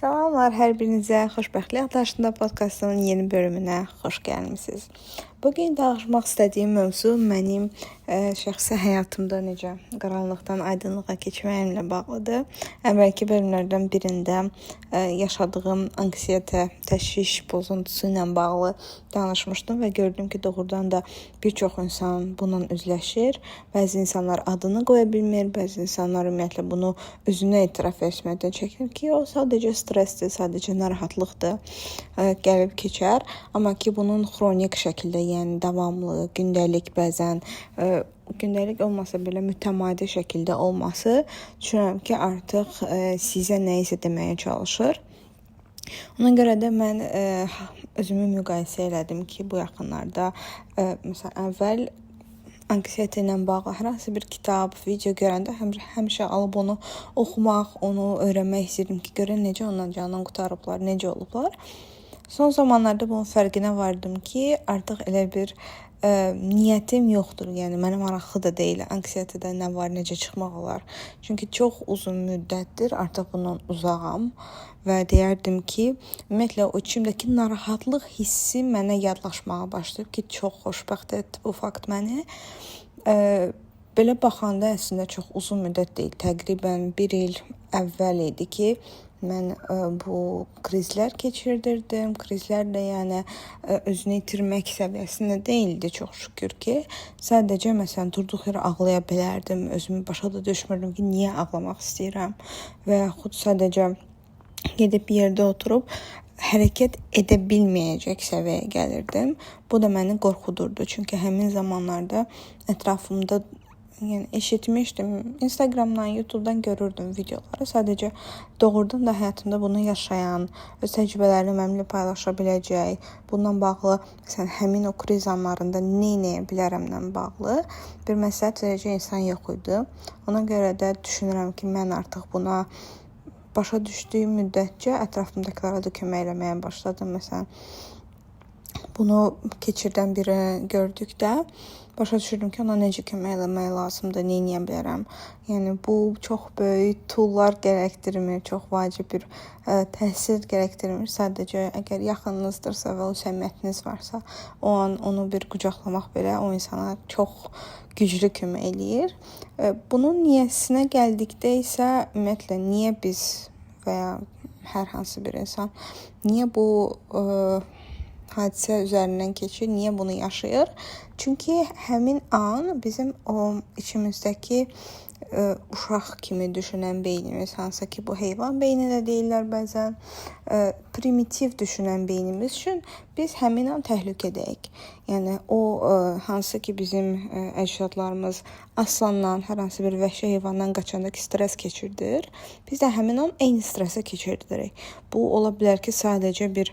Salamlar hər birinizə. Xoşbəxtlik Daşında podkastının yeni bölümünə xoş gəlmisiniz. Bugün danışmaq istədiyim mövzu mənim şəxsi həyatımda necə qaranlıqdan aydınlığa keçməyimlə bağlıdır. Əvvəlki bölümlərdən birində yaşadığım anksiyete, təşviş pozuntusu ilə bağlı danışmışdım və gördüm ki, doğrudan da bir çox insan bununla üzləşir. Bəzi insanlar adını qoya bilmir, bəzi insanlar ümumiyyətlə bunu özünə etiraf etməkdən çəkinir ki, o sadəcə stressdir, sadəcə narahatlıqdır, gəlib keçər. Amma ki, bunun xronik şəkildə, yəni davamlı, gündəlik, bəzən gündəlik olmasa belə mütəmadi şəkildə olması düşünürəm ki, artıq sizə nə isə deməyə çalışır. Ona görə də mən özümü müqayisə elədim ki, bu yaxınlarda məsələn əvvəl anksiyete ilə bağlı hər hansı bir kitab, video görəndə həmişə alıb onu oxumaq, onu öyrənmək istəyirdim ki, görən necə ondan candan qurtarıblar, necə olublar. Son zamanlarda bunun fərqinə vardım ki, artıq elə bir niyyətim yoxdur. Yəni mənə maraqlı da deyil anksiyetədə nə var, necə çıxmaq olar. Çünki çox uzun müddətdir artıq bundan uzağam və deyərdim ki, ümumiyyətlə o içimdəki narahatlıq hissi mənə yadlaşmağa başlayıb ki, çox xoşbəxt etdi bu fakt məni. Belə baxanda əslində çox uzun müddət deyil, təqribən 1 il əvvəl idi ki, mən bu krizlər keçirdirdim. Krizlər də yəni özünü itirmək səviyyəsində deyildi çox şükür ki. Sadəcə məsələn durduq yerə ağlaya bilərdim. Özümü başa da düşmürdüm ki, niyə ağlamaq istəyirəm və yaxud sadəcə gedib bir yerdə oturub hərəkət edə bilməyəcək səviyyəyə gəlirdim. Bu da məni qorxudurdu. Çünki həmin zamanlarda ətrafımda yəni eşitmişdim. Instagramdan, YouTubedan görürdüm videoları. Sadəcə doğrudan da həyatımda bunu yaşayan, öz təcrübələrini mənimlə paylaşa biləcək, bundan bağlı məsələn həmin o kriz anlarında nə edə bilərəmlə bağlı bir məsləhət verəcək insan yox idi. Ona görə də düşünürəm ki, mən artıq buna başa düşdüyüm müddətcə ətrafımdakılara da kömək eləməyə başladım. Məsələn, bunu keçirdən biri gördükdə başa düşürdüm ki, ona necə kömək eləmək lazımdır, nə edə bilərəm. Yəni bu çox böyük toollar gərəkdirmir, çox vacib bir təsir gərəkdirmir. Sadəcə əgər yaxınınızdırsa və o səmiyyətiniz varsa, o an onu bir qucaqlamaq belə o insana çox güclü kömək eləyir. Bunun niyyəsinə gəldikdə isə ümumiyyətlə niyə biz və ya hər hansı bir insan niyə bu hadisə üzərindən keçir, niyə bunu yaşayır? Çünki həmin an bizim o içimizdəki uşaq kimi düşünən beynimiz, hansı ki bu heyvan beyni də deyirlər bəzən, primitiv düşünən beynimiz üçün biz həmin an təhlükədəyik. Yəni o hansı ki bizim əcdadlarımız aslandan, hər hansı bir vəhşi heyvandan qaçanda ki stres keçirdir, biz də həmin an eyni stresi keçirdirik. Bu ola bilər ki, sadəcə bir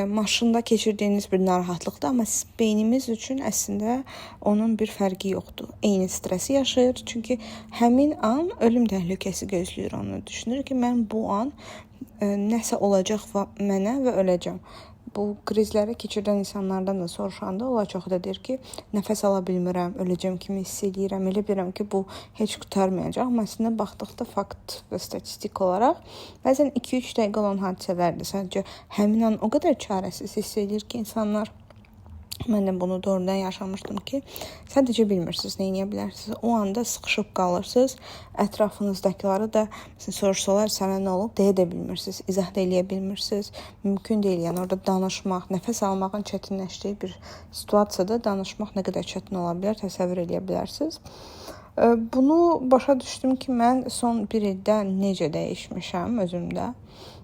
maşında keçirdiyiniz bir narahatlıqdır, amma beynimiz üçün əslində onun bir fərqi yoxdur. Eyni stresi yaşayır, çünki həmin an ölüm təhlükəsi gözləyir onu. Düşünür ki, mən bu an nəsə olacaq mənə və öləcəm. Bu krizləri keçirdən insanlardan da soruşanda onlar çox da deyir ki, nəfəs ala bilmirəm, öləcəm kimi hiss edirəm, elə bilirəm ki, bu heç qurtarmayacaq. Amma əslində baxdıqda fakt və statistik olaraq bəzən 2-3 dəqiqə olan hadisələrdir. Sadəcə həmin an o qədər çarəsiz hiss edir ki, insanlar. Mən də bunu doğrudan yaşamışdım ki, sadəcə bilmirsiniz, nə edə bilərsiniz. O anda sıxışıb qalırsınız. Ətrafınızdakıları da soruşsalar sənə nə olub, deyə də bilmirsiniz, izah da eləyə bilmirsiniz. Mümkün deyil, yəni orada danışmaq, nəfəs almağın çətinləşdiyi bir situasiyada danışmaq nə qədər çətin ola bilər, təsəvvür eləyə bilərsiniz. Bunu başa düşdüm ki, mən son 1 ildə necə dəyişmişəm özümdə.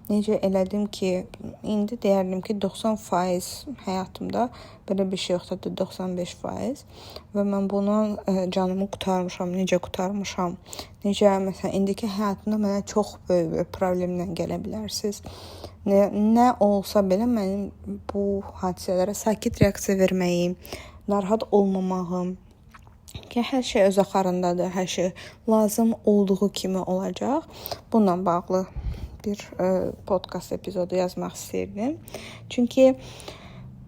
Necə elədim ki, indi deyərdim ki, 90% həyatımda belə bir şey yoxdur, 95%. Və mən bundan canımı qurtarmışam, necə qurtarmışam. Necə, məsələn, indiki həyatımda mənə çox böyük bir problemlə gələ bilərsiniz. Nə olsa belə mənim bu hadisələrə sakit reaksiya verməyim, narahat olmamağım, ki, hər şey öz axarındadır, hər şey lazım olduğu kimi olacaq. Bununla bağlı bir podkast epizodu yazmaq istəyirdim. Çünki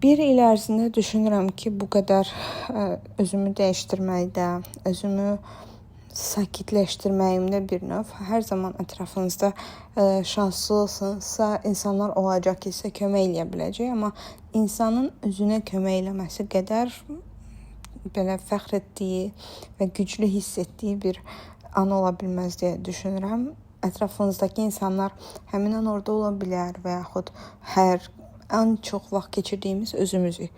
1 il ərzində düşünürəm ki, bu qədər özümü dəyişdirməkdə, özümü sakitləşdirməyimdə bir növ. Hər zaman ətrafınızda şanslısınızsa, insanlar olacaq ki, sizə kömək eləyə biləcək, amma insanın özünə kömək eləməsi qədər belə fəxr etdiyi və güclü hiss etdiyi bir an ola bilməz deyə düşünürəm. Ətrafınızdakı insanlar həmin an orada ola bilər və yaxud ən çox vaxt keçirdiyimiz özümüzük.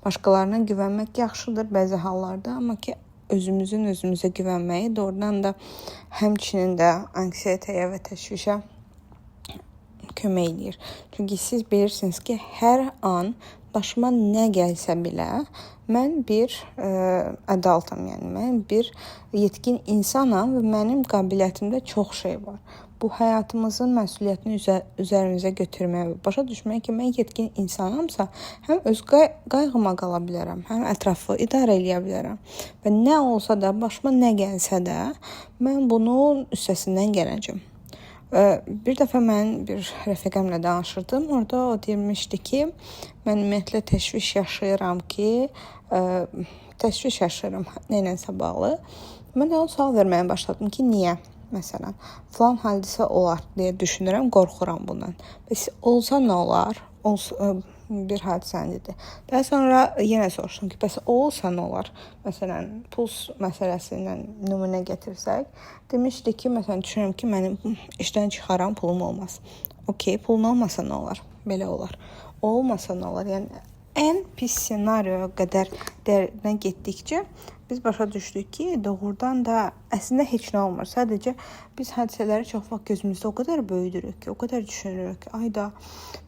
Başqalarına güvənmək yaxşıdır bəzi hallarda, amma ki özümüzə güvənməyi doğrudan da həmçinin də anksiyetəyə və təşvişə kömək eləyir. Çünki siz bilirsiniz ki, hər an başıma nə gəlsə belə, mən bir adultam, yəni mən bir yetkin insanam və mənim qabiliyyətimdə çox şey var. Bu həyatımızın məsuliyyətini üzərimizə götürmək və başa düşmək ki, mən yetkin insanamsa, həm öz qayğıma qala bilərəm, həm ətrafı idarə edə bilərəm. Və nə olsa da, başıma nə gəlsə də, mən bunun üstəsindən gələcəm. Bir dəfə mən bir rəfiqəmlə danışırdım. Orada o demişdi ki, mən ümumiyyətlə təşviş yaşayıram nəyləsə bağlı. Mən də ona sual verməyə başladım ki, niyə? Məsələn, falan hadisə olar deyə düşünürəm, qorxuram bundan. Bəs olsa nə olar? Bir hadisəni dedi. Daha sonra yenə soruşdum ki, bəs olsa nə olar? Məsələn, pul məsələsindən nümunə gətirsək, demişdi ki, məsələn, düşünürəm ki, mənim işdən çıxaram, pulum olmaz. Okey, pulun olmasa nə olar? Belə olar. Olmasa nə olar? Yəni ən pis ssenariyoya qədər dərinə getdikcə biz başa düşdük ki, doğrudan da əslində heç nə olmur. Sadəcə biz hadisələri çox vaxt gözümüzdə o qədər böyüdürük ki, o qədər düşünürük ki, ayda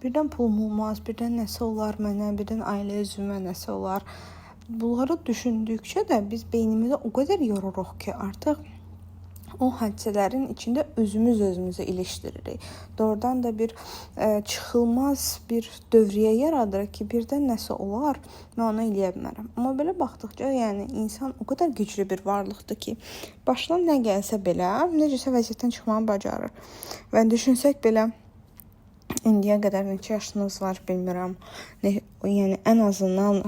birdən pulum olmaz, birdən nəsə olar mənə, birdən ailə üzvümə nəsə olar. Bunları düşündükcə də biz beynimizə o qədər yoruruq ki, artıq o hadisələrin içində özümüzə ilişdiririk. Doğrudan da bir çıxılmaz bir dövriyyə yaradırıq ki, birdən nəsə olar, mən ona eləyə bilmərəm. Amma belə baxdıqca, yəni insan o qədər güclü bir varlıqdır ki, başına nə gəlsə belə, necəsə vəziyyətdən çıxmağı bacarır. Və düşünsək belə, indiyə qədər neçə yaşınız var, bilmirəm. Yəni ən azından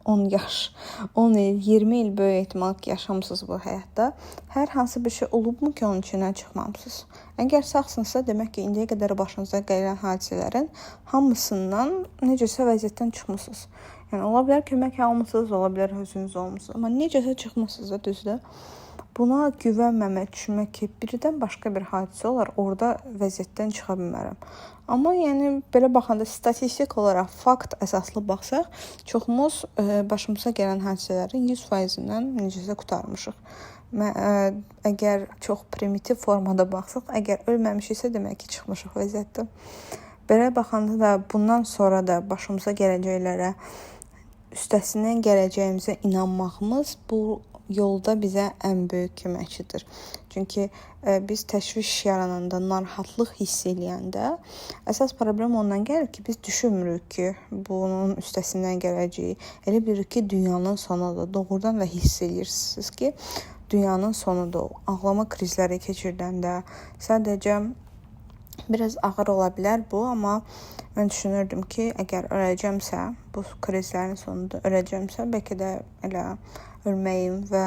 10 yaş, 10 il, 20 il böyük ehtimal ki, yaşamısınız bu həyatda. Hər hansı bir şey olubmu ki, onun içindən çıxmamısınız? Əgər sağsınızsa, demək ki, indiyə qədər başınıza gələn hadisələrin hamısından necəsə vəziyyətdən çıxmısınız. Yəni, ola bilər kömək almısınız, ola bilər özünüz olmuşsunuz. Amma necəsə çıxmısınız da, düzdür? Buna güvənməmək, düşünmək ki, birdən başqa bir hadisə olar, orada vəziyyətdən çıxa bilmərəm. Amma yəni belə baxanda statistik olaraq fakt əsaslı baxsaq, çoxumuz başımıza gələn hadisələrin 100%-dən necəsə qurtarmışıq. Əgər çox primitiv formada baxsaq, əgər ölməmişiksə, demək ki, çıxmışıq vəziyyətdən. Belə baxanda da bundan sonra da başımıza gələcəklərə üstəsindən gələcəyimizə inanmağımız bu yolda bizə ən böyük köməkçidir. Çünki biz təşviş yarananda, narahatlıq hiss eləyəndə əsas problem ondan gəlir ki, biz düşünmürük ki, bunun üstəsindən gələcəyik. Elə bilirik ki, dünyanın sonudur. Doğrudan da hiss edirsiniz ki, dünyanın sonudur. Ağlama krizləri keçirdəndə sadəcə biraz ağır ola bilər bu, amma mən düşünürdüm ki, əgər öləcəmsə, bu krizlərin sonunda öləcəmsə, bəlkə də elə ölməyim və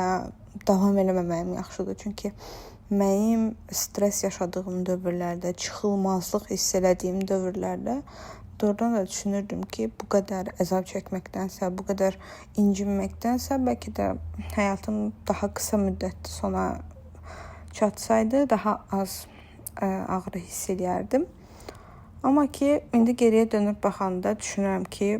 davam eləməməyim yaxşıdır. Çünki mənim stres yaşadığım dövrlərdə, çıxılmazlıq hiss elədiyim dövrlərdə doğrudan da düşünürdüm ki, bu qədər əzab çəkməkdənsə, bu qədər incinməkdənsə, bəlkə də həyatım daha qısa müddətli sona çatsaydı, daha az ağrı hiss eləyərdim. Amma ki, indi geriyə dönüb baxanda düşünürəm ki,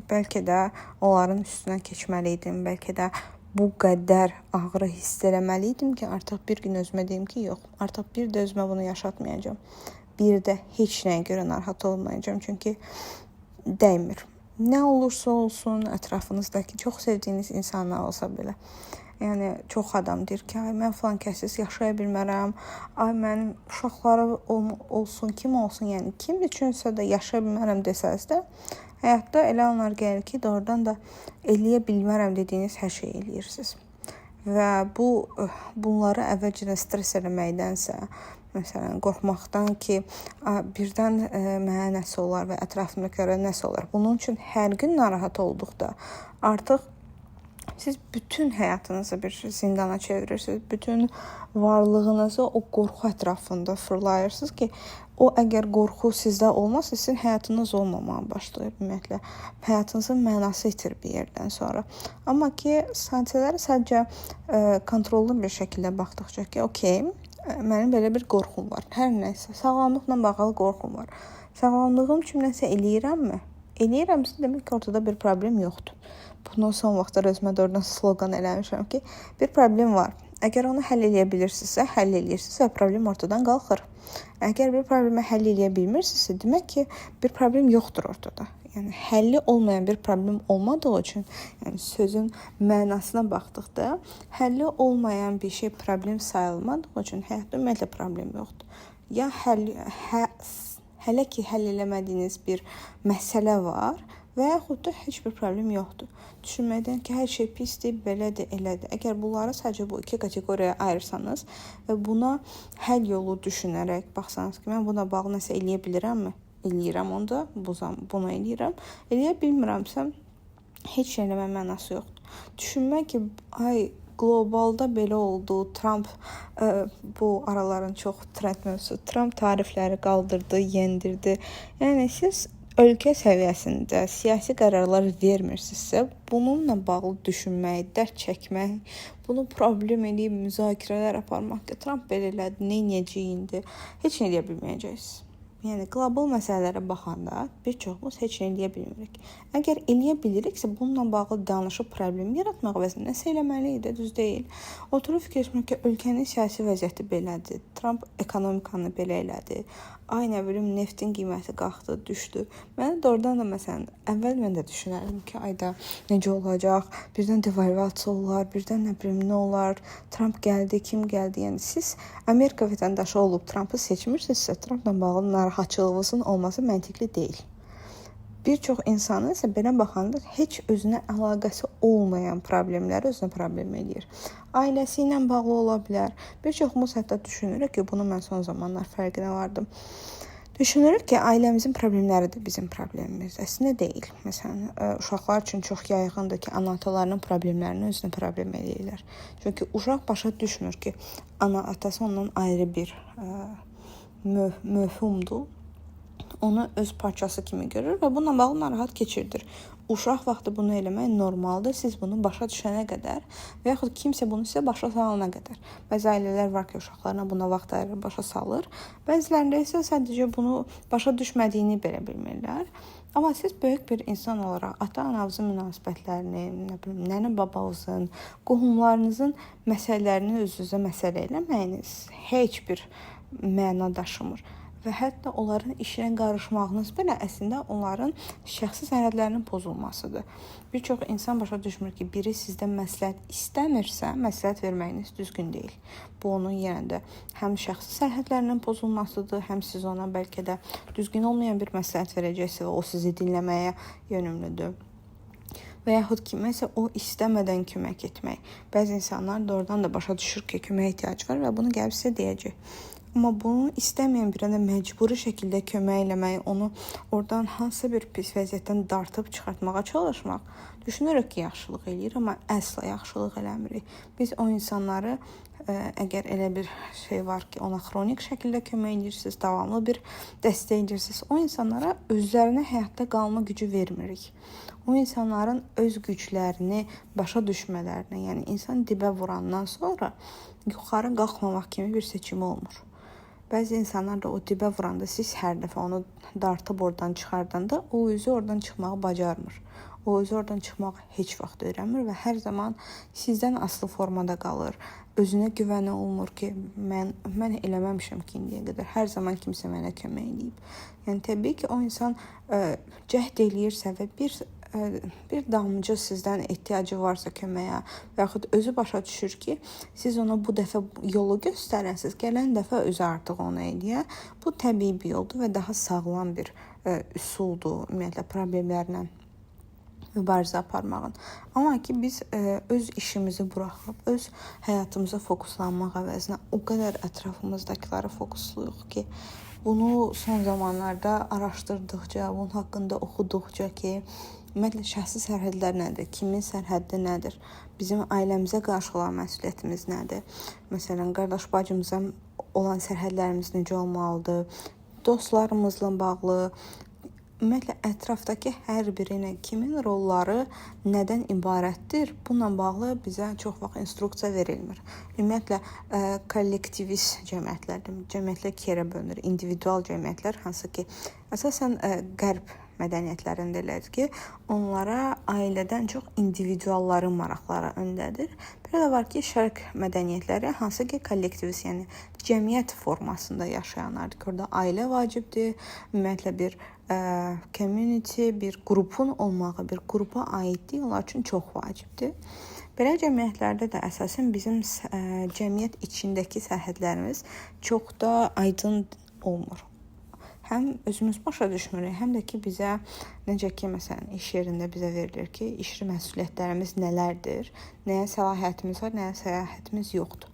bəlkə də onların üstünə keçməliydim, bəlkə də bu qədər ağrı hiss eləməliydim ki, artıq bir gün özümə deyim ki, yox, artıq bir də özümə bunu yaşatmayacağam. Bir də heç nəyə görə narahat olmayacağam, çünki dəymir. Nə olursa olsun, ətrafınızdakı çox sevdiyiniz insanlar olsa belə. Yəni, çox adam deyir ki, ay, mən falan kəssiz yaşaya bilmərəm, ay, mənim uşaqları olsun, kim olsun, yəni kim üçünsə də yaşaya bilmərəm desəz də, həyatda elə anlar gəlir ki, doğrudan da eləyə bilmərəm dediyiniz hər şeyi eləyirsiniz. Və bunları əvvəlcədən stres eləməkdənsə, məsələn, qorxmaqdan ki, birdən mənə nəsə olar və ətrafımdakılara nəsə olar. Bunun üçün hər gün narahat olduqda artıq siz bütün həyatınızı bir zindana çevirirsiniz. Bütün varlığınızı o qorxu ətrafında fırlayırsınız ki, o əgər qorxu sizdə olmasa, sizin həyatınız olmamağa başlayır ümumiyyətlə. Həyatınızın mənası itir bir yerdən sonra. Amma ki, hadisələrə sadəcə kontrollu bir şəkildə baxdıqca ki, okey, mənim belə bir qorxum var. Hər nəsə, sağlamlıqla bağlı qorxum var. Sağlamlığım üçün nəsə eləyirəmmi? Eləyirəmsə, demək ki, ortada bir problem yoxdur. Bunu son vaxtlar özümə doğrudan slogan eləmişəm ki, bir problem var. Əgər onu həll edə bilirsinizsə, həll edirsinizsə, problem ortadan qalxır. Əgər bir problemi həll edə bilmirsinizsə, demək ki, bir problem yoxdur ortada. Yəni həlli olmayan bir problem olmadığı üçün, yəni sözün mənasına baxdıqda, həlli olmayan bir şey problem sayılmadığı üçün həyatda ümumiyyətlə problem yoxdur. Ya hələ ki həll eləmədiyiniz bir məsələ var və yaxud da heç bir problem yoxdur. Düşünməkdən ki, hər şey pisdir, belədir, elədir. Əgər bunları sadəcə bu iki kateqoriyaya ayırsanız və buna həll yolu düşünərək baxsanız ki, mən buna bağlı nəsə eləyə bilirəmmi? Eləyirəm onda, bunu eləyirəm. Eləyə bilmirəmsə, heç şey eləmə mənası yoxdur. Düşünmək ki, qlobalda belə oldu, Trump bu araların çox trend mövzusu, Trump tarifləri qaldırdı, yendirdi. Yəni siz ölkə səviyyəsində siyasi qərarlar vermirsinizsə, bununla bağlı düşünmək, dərd çəkmək, bunu problem edib müzakirələr aparmaq ki, Trump belə elədi, nə edəcəyik indi, heç nə edə bilməyəcəksiniz. Yəni qlobal məsələlərə baxanda bir çoxumuz heç nə eləyə bilmirik. Əgər eləyə biliriksə, bununla bağlı danışıb problem yaratmaq əvəzinə nəsə eləməliyik, düz deyil. Oturub fikirləşmək ki, ölkənin siyasi vəziyyəti belədir. Trump ekonomikanı belə elədi. Nə bilim, neftin qiyməti qalxdı, düşdü. Mənə doğrudan da məsələn, əvvəl mən də düşünərdim ki, necə olacaq? Birdən devalvasiya olar, birdən nə bilim nə olar? Trump gəldi, kim gəldi? Yəni siz Amerika vətəndaşı olub Trumpı seçmirsinizsə, Trumpla bağlı narahatçılığınızın olması məntiqli deyil. Bir çox insanın isə belə baxanda heç özünə əlaqəsi olmayan problemləri özünə problem edir. Ailəsi ilə bağlı ola bilər. Bir çoxumuz hətta düşünürük ki, bunu mən son zamanlar fərqinə vardım. Düşünürük ki, ailəmizin problemləri də bizim problemimiz. Əslində deyil. Məsələn, uşaqlar üçün çox yayğındır ki, ana-atalarının problemlərini özünə problem edirlər. Çünki uşaq başa düşmür ki, ana-atası ondan ayrı bir möhumdur. Onu öz parçası kimi görür və bununla bağlı narahat keçirdir. Uşaq vaxtı bunu eləmək normaldır. Siz bunu başa düşənə qədər və yaxud kimsə bunu sizə başa salana qədər. Bəzi ailələr var ki, uşaqlarına buna vaxt ayırır, başa salır. Bəzilərində isə sadəcə bunu başa düşmədiyini belə bilmirlər. Amma siz böyük bir insan olaraq ata-ananızın münasibətlərini, nənə-babanızın, qohumlarınızın məsələlərini öz-özə məsələ eləməyiniz heç bir məna daşımır. Və hətta onların işinə qarışmağınız belə əslində onların şəxsi sərhədlərinin pozulmasıdır. Bir çox insan başa düşmür ki, biri sizdən məsləhət istəmirsə, məsləhət verməyiniz düzgün deyil. Bu onun yenə də həm şəxsi sərhədlərinin pozulmasıdır, həm siz ona bəlkə də düzgün olmayan bir məsləhət verəcəksiniz və o sizi dinləməyə yönümlüdür. Və yaxud kiməsə o istəmədən kömək etmək. Bəzi insanlar doğrudan da başa düşür ki, kömək ehtiyacı var və bunu gəlib sizə deyəcək. Amma bunu istəməyən birə məcburi şəkildə kömək eləmək, onu oradan hansısa bir pis vəziyyətdən dartıb çıxartmağa çalışmaq, düşünürük ki, yaxşılıq eləyir, amma əsla yaxşılıq eləmirik. Biz o insanları, əgər elə bir şey var ki, ona xronik şəkildə kömək edirsiniz, davamlı bir dəstək edirsiniz, o insanlara özlərinə həyatda qalma gücü vermirik. O insanların öz güclərini başa düşmələrinə, yəni insan dibə vurandan sonra yuxarı qalxmamaq kimi bir seçimi olmur. Bəzi insanlar da o dibə vuranda siz hər dəfə onu dartıb oradan çıxardanda o özü oradan çıxmağı bacarmır. O özü oradan çıxmağı heç vaxt öyrənmir və hər zaman sizdən asılı formada qalır. Özünə güvəni olmur ki, mən eləməmişəm ki, indiyə qədər. Hər zaman kimsə mənə kömək edib. Yəni təbii ki, o insan cəhd eləyirsə və bir damcı sizdən ehtiyacı varsa köməyə və yaxud özü başa düşür ki, siz ona bu dəfə yolu göstərəsiniz, gələn dəfə özü artıq onu eləyə. Bu təbii bir yoldur və daha sağlam bir üsuldur ümumiyyətlə problemlərlə mübarizə aparmağın. Amma ki, biz öz işimizi buraxıb, öz həyatımıza fokuslanmaq əvəzinə o qədər ətrafımızdakiləri fokusluyuq ki, bunu son zamanlarda araşdırdıqca, bunun haqqında oxuduqca ki, Ümumiyyətlə şəxsi sərhədlər nədir? Kimin sərhəddi nədir? Bizim ailəmizə qarşı olan məsuliyyətimiz nədir? Məsələn, qardaş bacımıza olan sərhədlərimiz necə olmalıdır? Dostlarımızla bağlı, ümumiyyətlə ətrafdakı hər birinə kimin rolları nədən ibarətdir? Bununla bağlı bizə çox vaxt instruksiya verilmir. Ümumiyyətlə kollektivist cəmiyyətlər ikiyə yerə bölünür. İndividual cəmiyyətlər, hansı ki, əsasən qərb mədəniyyətlərində elədir ki, onlara ailədən çox individualların maraqları öndədir. Bir də var ki, şərq mədəniyyətləri, hansı ki, kollektivist, yəni cəmiyyət formasında yaşayanlardır. Orada ailə vacibdir, ümumiyyətlə bir community, bir qrupun olmağı, bir qrupa aidlik onlar üçün çox vacibdir. Belə cəmiyyətlərdə də əsasən bizim cəmiyyət içindəki sərhədlərimiz çox da aydın olmur. Həm özümüz başa düşmürük, həm də ki, bizə necə ki, məsələn, iş yerində bizə verilir ki, iş məsuliyyətlərimiz nələrdir, nəyə səlahiyyətimiz var, nəyə səlahiyyətimiz yoxdur.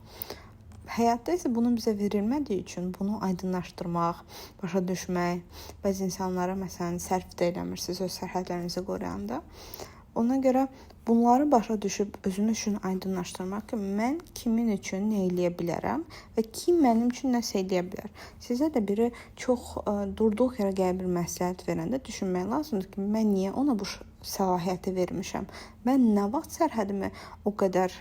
Həyatda isə bunu bizə verilmədiyi üçün bunu aydınlaşdırmaq, başa düşmək, bəzi insanlara məsələn sərf də eləmirsiniz öz sərhədlərinizi qoruyanda. Ona görə bunları başa düşüb özümüz üçün aydınlaşdırmaq ki, mən kimin üçün nə eləyə bilərəm və kim mənim üçün nəsə eləyə bilər. Sizə də biri çox durduğu yerə gəlib bir məsləhət verəndə düşünmək lazımdır ki, mən niyə ona bu səlahiyyəti vermişəm? Mən nə vaxt sərhədimi o qədər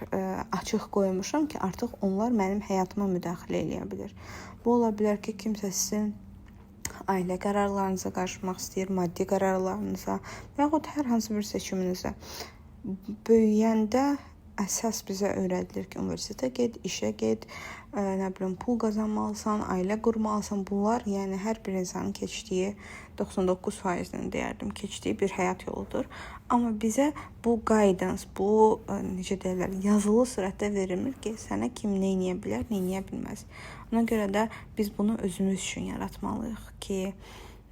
açıq qoymuşam ki, artıq onlar mənim həyatıma müdaxilə eləyə bilir. Bu ola bilər ki, kimsə sizin ailə qərarlarınıza qarışmaq istəyir, maddi qərarlarınıza və yaxud hər hansı bir seçiminizə. Böyüyəndə əsas bizə öyrədilir ki, universitetə get, işə get, pul qazanmalısan, ailə qurmalısan. Bunlar, yəni hər bir insanın keçdiyi 99%-dən deyərdim, keçdiyi bir həyat yoludur. Amma bizə bu guidance, bu necə deyirlər, yazılı surətdə verilmir ki, sənə kim nə edə bilər, nə edə bilməz. Ona görə də biz bunu özümüz üçün yaratmalıyıq ki,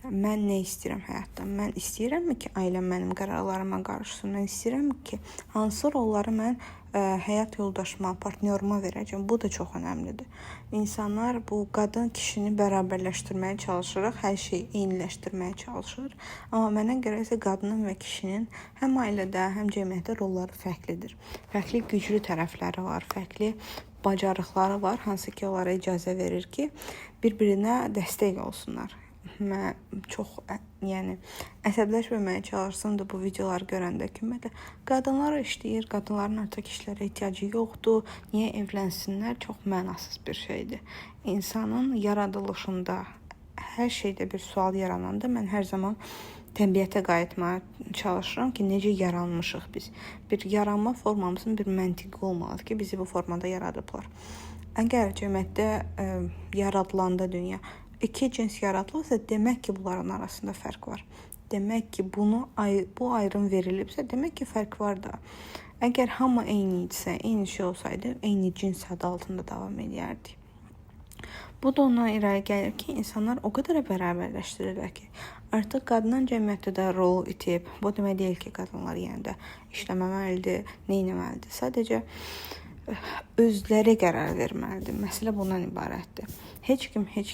mən nə istəyirəm həyatdan? Mən istəyirəmmi ki, ailəm mənim qərarlarıma qarışsın? Mən istəyirəm ki, hansı rolları mən həyat yoldaşıma, partnyoruma verəcəm? Bu da çox önəmlidir. İnsanlar bu qadın kişini bərabərləşdirməyə çalışırıq, hər şeyi eyniləşdirməyə çalışır. Amma mənə görə isə qadının və kişinin həm ailədə, həm cəmiyyətdə rolları fərqlidir. Fərqli güclü tərəfləri var, fərqli bacarıqları var, hansı ki, onlara icazə verir ki, bir-birinə dəstək olsunlar. Mən çox əsəbləşməməyə çalışsam da bu videoları görəndə ki, qadınlar işləyir, qadınların artıq işlərə ehtiyacı yoxdur, niyə evlənsinlər? Çox mənasız bir şeydir. İnsanın yaradılışında hər şeydə bir sual yarananda mən hər zaman təbiətə qayıtmaya çalışıram ki, necə yaranmışıq biz. Bir yaranma formamızın bir məntiqi olmalıdır ki, bizi bu formada yaradıblar. Əgər cəmiyyətdə yaradılanda dünya iki cins yaradılırsa, demək ki, bunların arasında fərq var. Demək ki, bu ayrım verilibsə, demək ki, fərq var da. Əgər hamı eyni idisə, eyni şey olsaydı, eyni cins adı altında davam edərdik. Bu da ondan irəli gəlir ki, insanlar o qədər bərabərləşdirirlər ki, artıq qadının cəmiyyətdə də rol itib. Bu demək deyil ki, qadınlar yenə də işləməməlidir, nə etməlidir. Sadəcə özləri qərar verməlidir. Məsələ bundan ibarətdir. Heç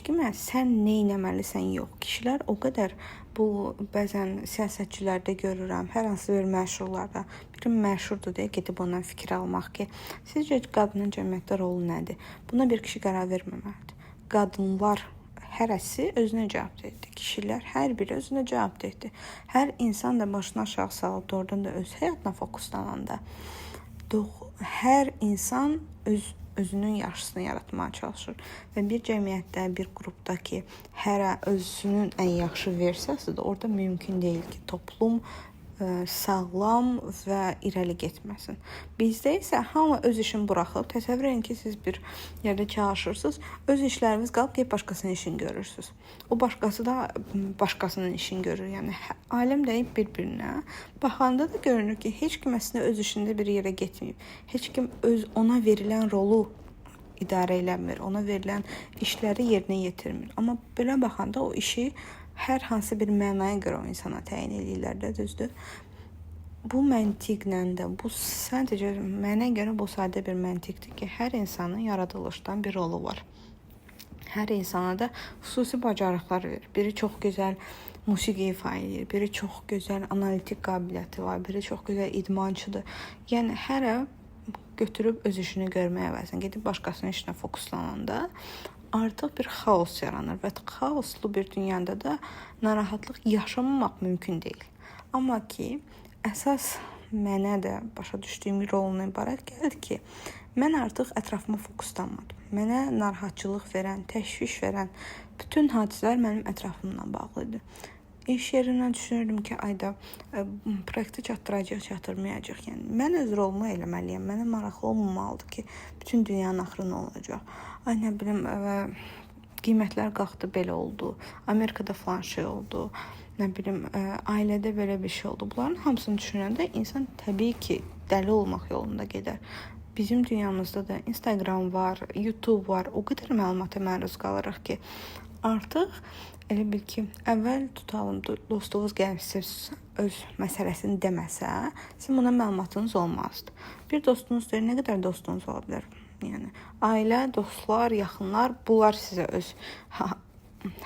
kimə sən nə etməlisən yox. Kişilər o qədər bu bəzən siyasətçilərdə görürəm, hər hansı bir məşhurlarda. Biri məşhurdur deyə gedib ondan fikir almaq ki, sizcə qadının cəmiyyətdə rolu nədir? Buna bir kişi qərar verməməlidir. Qadınlar hərəsi özünə cavabdehdir. Kişilər hər biri özünə cavabdehdir. Hər insan da başını aşağı salıb doğrudan da öz həyatına fokuslananda hər insan özünün yaxşısını yaratmağa çalışır. Və bir cəmiyyətdə, bir qrupda ki, hərə özünün ən yaxşı versiyasıdır, orada mümkün deyil ki, toplum sağlam və irəli getməsin. Bizdə isə hamı öz işini buraxıb, təsəvvür edin ki, siz bir yerdə çalışırsınız, öz işləriniz qalıb ki, başqasının işini görürsünüz. O başqası da başqasının işini görür. Yəni, aləm deyib bir-birinə. Baxanda da görünür ki, heç kim əslində öz işində bir yerə getməyib. Heç kim ona verilən rolu idarə eləmir, ona verilən işləri yerinə yetirmir. Amma belə baxanda o işi hər hansı bir mənaya görə o insana təyin edirlər də, düzdür. Bu məntiqlə də, bu sadəcə mənə görə bu sadə bir məntiqdir ki, hər insanın yaradılışdan bir rolu var. Hər insana da xüsusi bacarıqlar verir. Biri çox gözəl musiqi ifa edir, biri çox gözəl analitik qabiliyyəti var, biri çox gözəl idmançıdır. Yəni hərə götürüb öz işini görməyə əvəzinə gedib başqasının işinə fokuslananda artıq bir xaos yaranır və xaoslu bir dünyada da narahatlıq yaşamamaq mümkün deyil. Amma ki, əsas mənə də başa düşdüyüm rolundan ibarət gəldi ki, mən artıq ətrafıma fokuslanmadım. Mənə narahatçılıq verən, təşviş verən bütün hadisələr mənim ətrafımla bağlıdır. İş yerindən düşünürdüm ki, ayda proyekti çatdıracaq, çatdırmayacaq. Yəni mən öz rolumu eləməliyəm. Mənə maraqlı olmamalıdır ki, bütün dünyanın axırı nə olacaq. Ay nə bilim, qiymətlər qalxdı, belə oldu. Amerikada falan şey oldu. Nə bilim, ailədə belə bir şey oldu. Bunların hamısını düşünəndə insan təbii ki, dəli olmaq yolunda gedər. Bizim dünyamızda da Instagram var, YouTube var. O qədər məlumata məruz qalırıq ki, artıq elə bil ki, əvvəl tutalım dostluğunuz gəlmişsiniz öz məsələsini deməsə, sizin buna məlumatınız olmazdı. Bir dostunuz deyir, nə qədər dostunuz ola bilər? Yəni ailə, dostlar, yaxınlar, bunlar sizə öz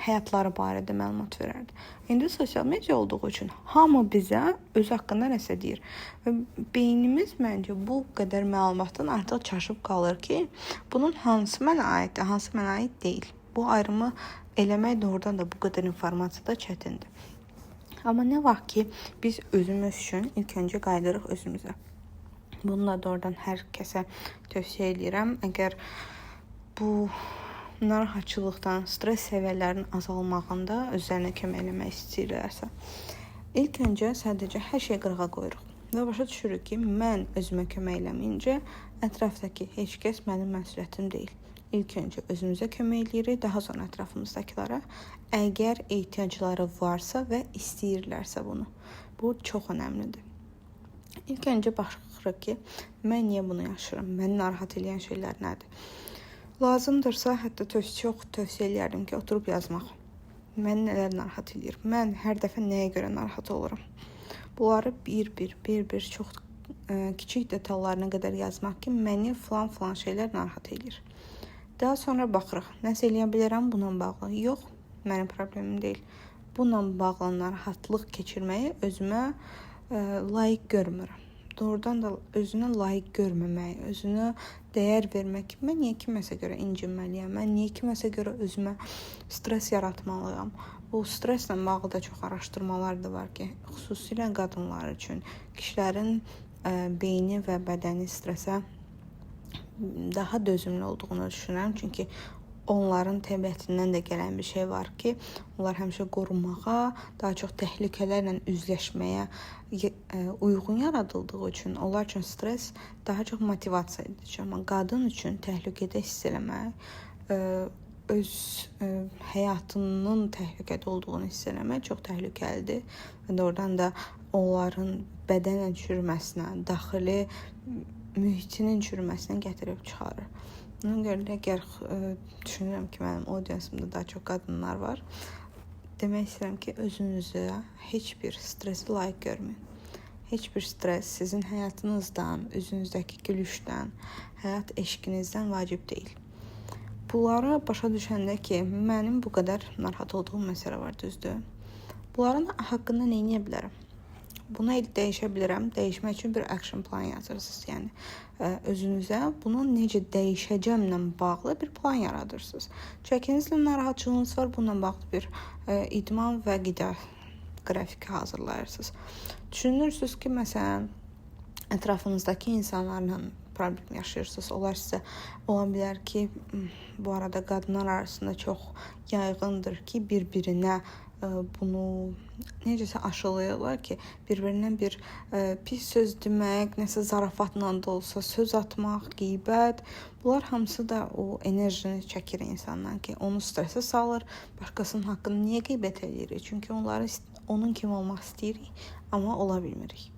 həyatları barədə məlumat verərdi. İndi sosial media olduğu üçün hamı bizə öz haqqında nəsə deyir. Və beynimiz məncə bu qədər məlumatdan artıq çaşıb qalır ki, bunun hansı mənə aiddir, hansı mənə aid deyil. Bu ayrımı eləmək doğrudan da bu qədər informasiya da çətindir. Amma nə vaxt ki, biz özümüz üçün ilk öncə qayıdırıq özümüzə. Bunu da doğrudan hər kəsə tövsiyə edirəm. Əgər bu narahatçılıqdan, stres səviyyələrinin azalmağında özlərinə kömək eləmək istəyirlərsə, ilk öncə sadəcə hər şey qırığa qoyuruq. Və başa düşürük ki, mən özümə kömək eləməyincə ətrafdakı heç kəs mənim məsuliyyətim deyil. İlk öncə özümüzə kömək eləyirik, daha sonra ətrafımızdakılara. Əgər ehtiyacları varsa və istəyirlərsə bunu. Bu çox önəmlidir. İlk öncə baxırıq ki, mən niyə bunu yaşayıram? Məni narahat edən şeylər nədir? Lazımdırsa, hətta çox tövsiyə edərdim ki, oturub yazmaq. Məni nələr narahat edir? Mən hər dəfə nəyə görə narahat oluram? Bunları bir çox kiçik detallarına qədər yazmaq ki, məni falan şeylər narahat edir. Daha sonra baxırıq, nəsə eləyə bilərəm bununla bağlı? Yox, mənim problemim deyil. Bununla bağlı narahatlıq keçirməyi özümə layiq görmürəm. Doğrudan da özünə layiq görməmək, özünə dəyər vermək ki, mən niyə kiməsə görə incinməliyəm, mən niyə kiməsə görə özümə stres yaratmalıyam. Bu streslə bağlı da çox araşdırmalar da var ki, xüsusilə qadınlar üçün kişilərin beyni və bədəni stresə daha dözümlü olduğunu düşünürəm. Çünki onların təbiətindən də gələn bir şey var ki, onlar həmişə qorunmağa, daha çox təhlükələrlə üzləşməyə uyğun yaradıldığı üçün onlar üçün stres daha çox motivasiya edici. Amma qadın üçün təhlükədə hiss eləmək, öz həyatının təhlükədə olduğunu hiss eləmək çox təhlükəlidir. Və doğrudan da onların bədənlə çürüməsinə, daxili mühitinin çürüməsinə gətirib çıxarır. Ona görə də əgər düşünürəm ki, mənim audiensimdə daha çox qadınlar var, demək istəyirəm ki, özünüzə heç bir stresi layiq görməyin. Heç bir stres sizin həyatınızdan, özünüzdəki gülüşdən, həyat eşqinizdən vacib deyil. Bunları başa düşəndə ki, mənim bu qədər narahat olduğum məsələ var, düzdür. Bunların haqqında nə edə bilərəm? Buna dəyişə bilərəm. Dəyişmək üçün bir action plan yazırsınız. Yəni özünüzə bunu necə dəyişəcəmlə bağlı bir plan yaradırsınız. Çəkinizlə narahatçılığınız var, bununla bağlı bir idman və qida qrafiki hazırlayırsınız. Düşünürsünüz ki, məsələn, ətrafınızdakı insanlarla problem yaşayırsınız. Onlar sizə ola bilər ki, bu arada qadınlar arasında çox yayğındır ki, bir-birinə bunu necəsə aşılayırlar ki, bir-birindən bir pis söz demək, nəsə zarafatla da olsa söz atmaq, qeybət, bunlar hamısı da o enerjini çəkir insandan ki, onu stresə salır. Başqasının haqqını niyə qeybət edirik? Çünki onun kimi olmaq istəyirik, amma ola bilmirik.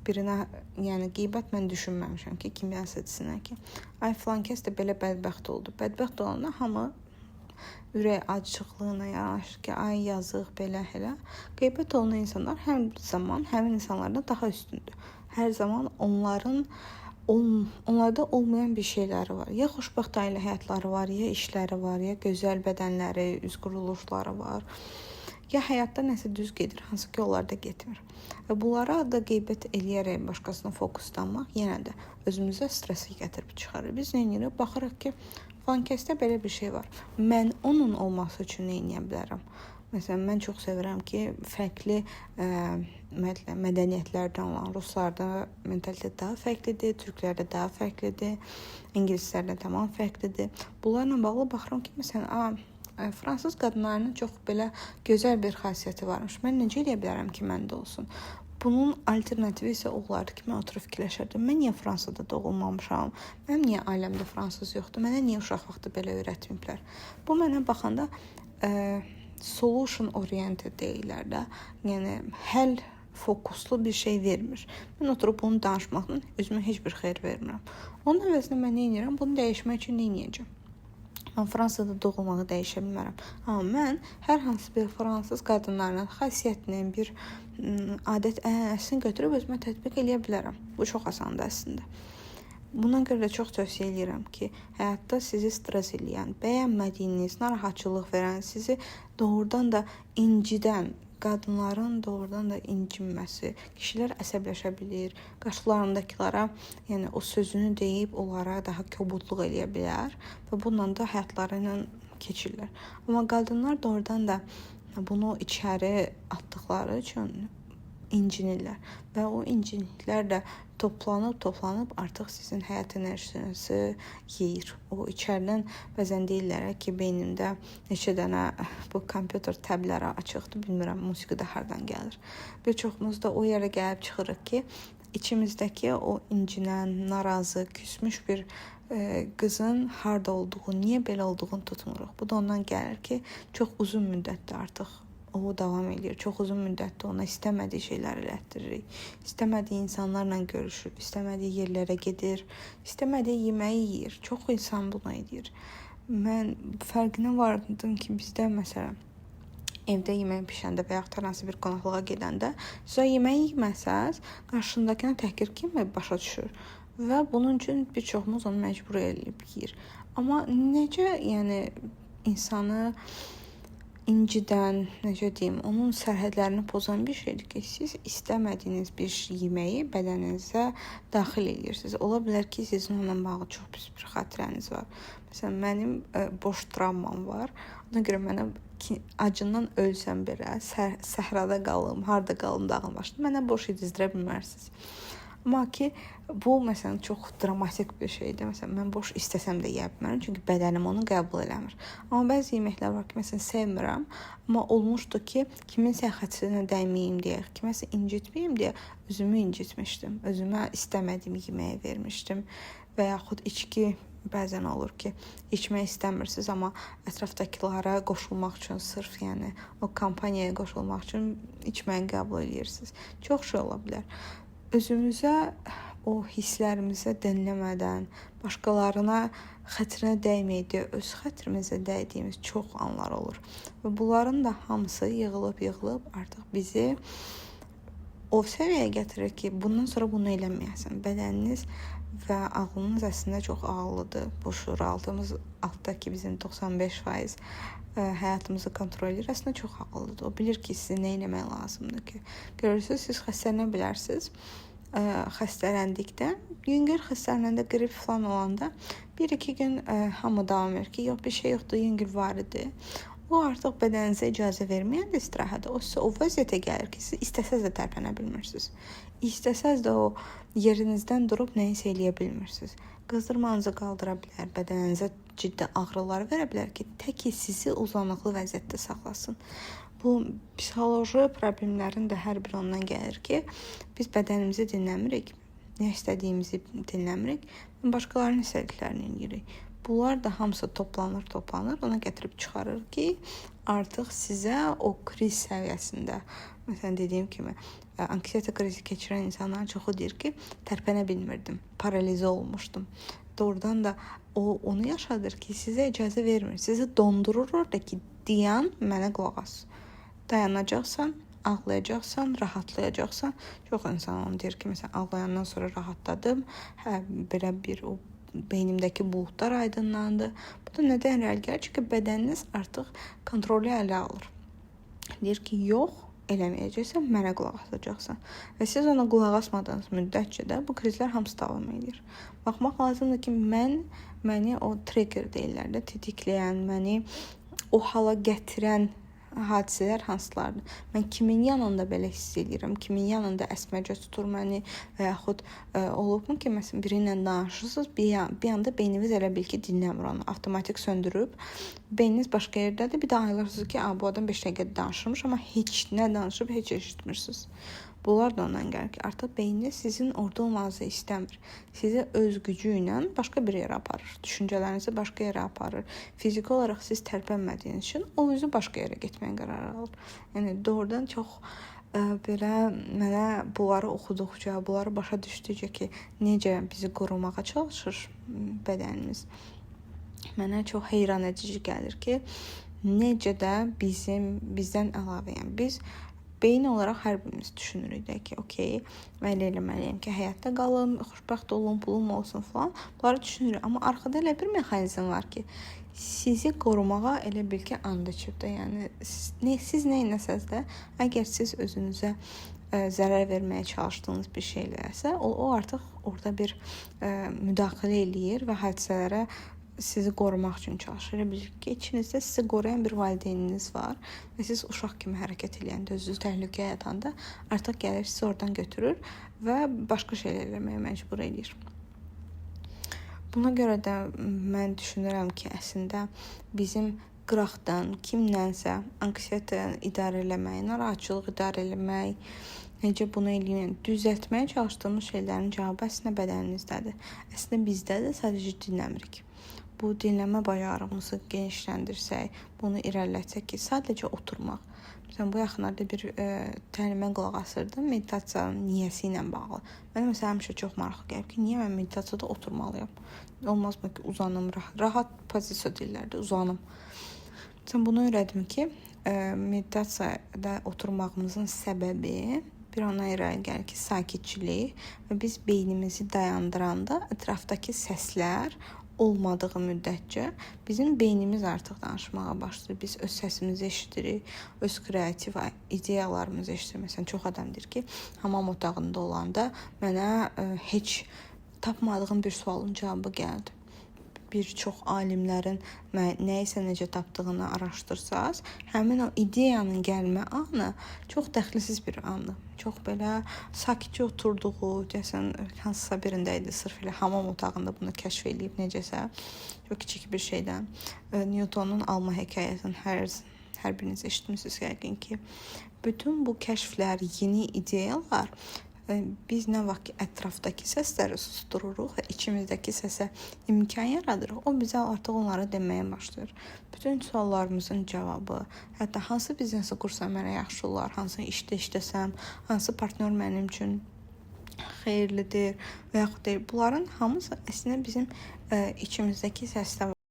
Birinə, yəni qeybət mən düşünməmişəm ki, kimyəsə desinlər ki, ay filan kəs də belə bədbəxt oldu. Bədbəxt olanda hamı ürək acıqlığına yanaşır ki, ay yazıq, belə. Qeybət olunan insanlar hər zaman həmin insanlardan daha üstündür. Hər zaman onların onlarda olmayan bir şeyləri var. Ya xoşbəxt ailə həyatları var, ya işləri var, ya gözəl bədənləri, üz quruluşları var. Ya həyatda nəsə düz gedir, hansı ki onlarda getmir. Və bunlara da qeybət eləyərək başqasına fokuslanmaq yenə də özümüzə stresi gətirib çıxarır. Biz nə edirik? Baxırıq ki, falan kəsdə belə bir şey var. Mən onun olması üçün nə edə bilərəm? Məsələn, mən çox sevirəm ki, fərqli mədəniyyətlərdən olan ruslarda mentalitet daha fərqlidir, türklərdə daha fərqlidir, ingilislərdə tamam fərqlidir. Bunlarla bağlı baxıram ki, məsələn, fransız qadınlarının çox belə gözəl bir xasiyyəti varmış. Mən necə edə bilərəm ki, məndə olsun? Bunun alternativi isə olardı ki, mən oturub fikirləşərdim. Mən niyə Fransada doğulmamışam? Mənim niyə ailəmdə fransız yoxdur? Mənə niyə uşaq vaxtı belə öyrətməyiblər? Bu mənə baxanda solution oriented deyirlər də. Yəni həll fokuslu bir şey vermir. Mən oturub bunu danışmaqla özümə heç bir xeyir vermirəm. Onun əvəzinə mən nə edirəm? Bunu dəyişmək üçün nə edəcəm? Mən Fransada doğulmağı dəyişə bilmərəm. Amma mən hər hansı bir fransız qadınlarının xasiyyətinin bir adət-ənənəsini götürüb özümə tətbiq edə bilərəm. Bu çox asandır əslində. Buna görə də çox tövsiyə edirəm ki, həyatda sizi stres eləyən, bəyənmədiyiniz, narahatçılıq verən, sizi doğrudan da incidən, qadınların doğrudan da incinməsi, kişilər əsəbləşə bilir, qarşılarındakılara, yəni o sözünü deyib onlara daha kobudluq eləyə bilər və bununla da həyatları ilə keçirlər. Amma qadınlar doğrudan da bunu içəri atdıqları üçün incinirlər və o incinliklər də toplanıb artıq sizin həyat enerjinizi yeyir. O içəridən bəzən deyirlər ki, beynimdə neçə dənə bu kompüter təbləri açıqdır, bilmirəm musiqi də hardan gəlir. Bir çoxumuz da o yerə gəlib çıxırıq ki, içimizdəki o incinən, narazı, küsmüş bir qızın harda olduğu, niyə belə olduğunu tutmuruq. Bu da ondan gəlir ki, çox uzun müddətdə artıq o davam edir. Çox uzun müddətdə ona istəmədiyi şeyləri elətdiririk. İstəmədiyi insanlarla görüşür, istəmədiyi yerlərə gedir, istəmədiyi yeməyi yeyir. Çox insan bunu edir. Mən fərqinə vardım ki, bizdə məsələn evdə yemək bişəndə və yaxud hansı bir qonaqlığa gedəndə sizə yemək yeməsəz, qarşındakına təhqir kimi başa düşür və bunun üçün bir çoxumuz onu məcbur edib yeyir. Amma necə, yəni insanı incidən, necə deyim, onun sərhədlərini pozan bir şeydir ki, siz istəmədiyiniz bir yeməyi bədəninizə daxil edirsiniz. Ola bilər ki, sizin onunla bağlı çox pis bir xatirəniz var. Məsələn, mənim boş travmam var. Ona görə mənə acından ölsəm belə, səhrada qalım, harda qalım, dağın başında, mənə boş yedizdirə bilmərsiniz. Amma ki, bu məsələn çox dramatik bir şeydir. Məsələn, mən boş istəsəm də yeyə bilmərəm, çünki bədənim onu qəbul eləmir. Amma bəzi yeməklər var ki, məsələn, sevmirəm, amma olmuşdu ki, kiminsə xətrinə dəyməyim deyə, kiməsə incitməyim deyə özümü incitmişdim. Özümə istəmədiyim yeməyi vermişdim və yaxud içki bəzən olur ki, içmək istəmirsiniz, amma ətrafdakılara qoşulmaq üçün sırf, yəni o kampaniyaya qoşulmaq üçün içməyi qəbul edirsiniz. Çox şey ola bilər. Özümüzə, o hisslərimizə dinləmədən, başqalarına xətrinə dəyməkdə, öz xətrimizə dəydiyimiz çox anlar olur. Və bunların da hamısı yığılıb artıq bizi o səviyyəyə gətirir ki, bundan sonra bunu eləməyəsən. Bədəniniz və ağlınız əslində çox ağıllıdır. Bu şuuraltımız altdakı bizim 95% həyatımızı kontrol edir. Əslində çox ağıllıdır. O bilir ki, sizin nə etmək lazımdır ki. Görürsünüz, siz xəstələnə bilərsiniz. Xəstələndikdə, yüngül xəstələnəndə, qrip falan olanda 1-2 gün hamı davam edir ki, yox bir şey yoxdur, yüngül var idi. O artıq bədəninizə icazə verməyən də istirahədə. O sizə o vəziyyətə gəlir ki, siz istəsəz də tərpənə bilmirsiniz. İstəsəz də o yerinizdən durub nəyisə eləyə bilmirsiniz. Qızdırmanızı qaldıra bilər, bədəninizə ciddi ağrılar verə bilər ki, tək ki sizi uzanıqlı vəziyyətdə saxlasın. Bu psixoloji problemlərin də hər biri ondan gəlir ki, biz bədənimizi dinləmirik, nə istədiyimizi dinləmirik, başqalarının istədiklərini edirik. Bunlar da hamısı toplanır, ona gətirib çıxarır ki, artıq sizə o kriz səviyyəsində, məsələn dediyim kimi, anksiyete krizi keçirən insanların çoxu deyir ki, tərpənə bilmirdim, paralizə olmuşdum. Doğrudan da o onu yaşadır ki, sizə icazə vermir, sizi dondurur orada ki, dayan, mənə qulaq as. Dayanacaqsan, ağlayacaqsan, rahatlayacaqsan, çox insan onu deyir ki, məsələn, ağlayandan sonra rahatladım, belə bir o beynimdəki buludlar aydınlandı. Bu da nədən irəli gəlir? Çünki bədəniniz artıq kontrolü ələ alır. Deyir ki, yox, eləməyəcəksən, mənə qulaq asacaqsan. Və siz ona qulaq asmadığınız müddətcə də bu krizlər hamısı davam edir. Baxmaq lazımdır ki, məni o trigger deyirlər də, tetikləyən, məni o hala gətirən hadisələr hansılardır? Mən kimin yanında belə hiss edirəm? Kimin yanında əsməcə tutur məni? Və yaxud olubmu ki, məsələn, biri ilə danışırsınız, bir anda beyniniz elə bil ki, dinləmir onu, avtomatik söndürüb, beyniniz başqa yerdədir, bir də ayılırsınız ki, bu adam 5 dəqiqə danışırmış, amma heç nə danışıb, heç eşitmirsiniz. Bunlar da ondan gəlir ki, artıq beyniniz sizin orada olmanızı istəmir. Sizi öz gücü ilə başqa bir yerə aparır. Düşüncələrinizi başqa yerə aparır. Fiziki olaraq siz tərpənmədiyiniz üçün o özü başqa yerə getməyə qərar alır. Yəni doğrudan çox belə mənə bunları oxuduqca, bunları başa düşdükcə ki, necə bizi qorumağa çalışır bədənimiz. Mənə çox heyran edici gəlir ki, necə də bizdən əlavə, yəni biz beyin olaraq hər birimiz düşünürük də ki, okey, mən eləməliyəm ki, həyatda qalım, xoşbəxt olum, pulum olsun falan. Bunları düşünürük. Amma arxada elə bir mexanizm var ki, sizi qorumağa elə bil ki, and içib də. Yəni siz nə etsəniz də, əgər siz özünüzə zərər verməyə çalışdığınız bir şeylərsə, o artıq orada bir müdaxilə eləyir və hadisələrə sizi qorumaq üçün çalışır. Elə bilir ki, içinizdə sizi qoruyan bir valideyniniz var və siz uşaq kimi hərəkət edəndə, özünüzü təhlükəyə atanda artıq gəlir sizi oradan götürür və başqa şeylər eləməyə məcbur edir. Buna görə də mən düşünürəm ki, əslində bizim qıraqdan kimlənsə anksiyetə idarə eləmək, narahatçılıq idarə eləmək, necə bunu eləyən, düzəltməyə çalışdığımız şeylərin cavabı əslində bədəninizdədir. Əslində bizdədir, sadəcə dinləmirik. Bu dinləmə bacarığımızı genişləndirsək, bunu irəlilətsək ki, sadəcə oturmaq. Məsələn, bu yaxınlarda bir təlimə qulaq asırdım, meditasiyanın niyəsi ilə bağlı. Mənə məsələn həmişə çox maraqlı gəlib ki, niyə mən meditasiyada oturmalıyam? Olmazmı ki, uzanım, rahat pozisiya deyirlər də, uzanım. Məsələn, bunu öyrədim ki, meditasiyada oturmağımızın səbəbi bir ona irəli gəlir ki, sakitçilik və biz beynimizi dayandıranda ətrafdakı səslər olmadığı müddətcə bizim beynimiz artıq danışmağa başlayır. Biz öz səsimizi eşidirik, öz kreativ ideyalarımızı eşidirik. Məsələn, çox adam deyir ki, hamam otağında olanda mənə heç tapmadığım bir sualın cavabı gəldi. Bir çox alimlərin nəyisə necə tapdığını araşdırsaz, həmin o ideyanın gəlmə anı çox dəxlisiz bir andır. Çox belə sakitcə oturduğu, deyəsən, hansısa birində idi, sırf elə hamam otağında bunu kəşf edib necəsə, çox kiçik bir şeydən. Newtonun alma hekayəsini hər biriniz eşitmişsiniz yəqin ki, bütün bu kəşflər, yeni ideyalar biz nə vaxt ki, ətrafdakı səsləri sustururuq və içimizdəki səsə imkan yaradırıq, o bizə artıq onları deməyə başlayır. Bütün suallarımızın cavabı, hətta hansı biznesi qursam mənə yaxşı olar, hansı işdə işləsəm, hansı partnyor mənim üçün xeyirlidir və yaxud deyil. Bunların hamısı əslində bizim içimizdəki səsdə var.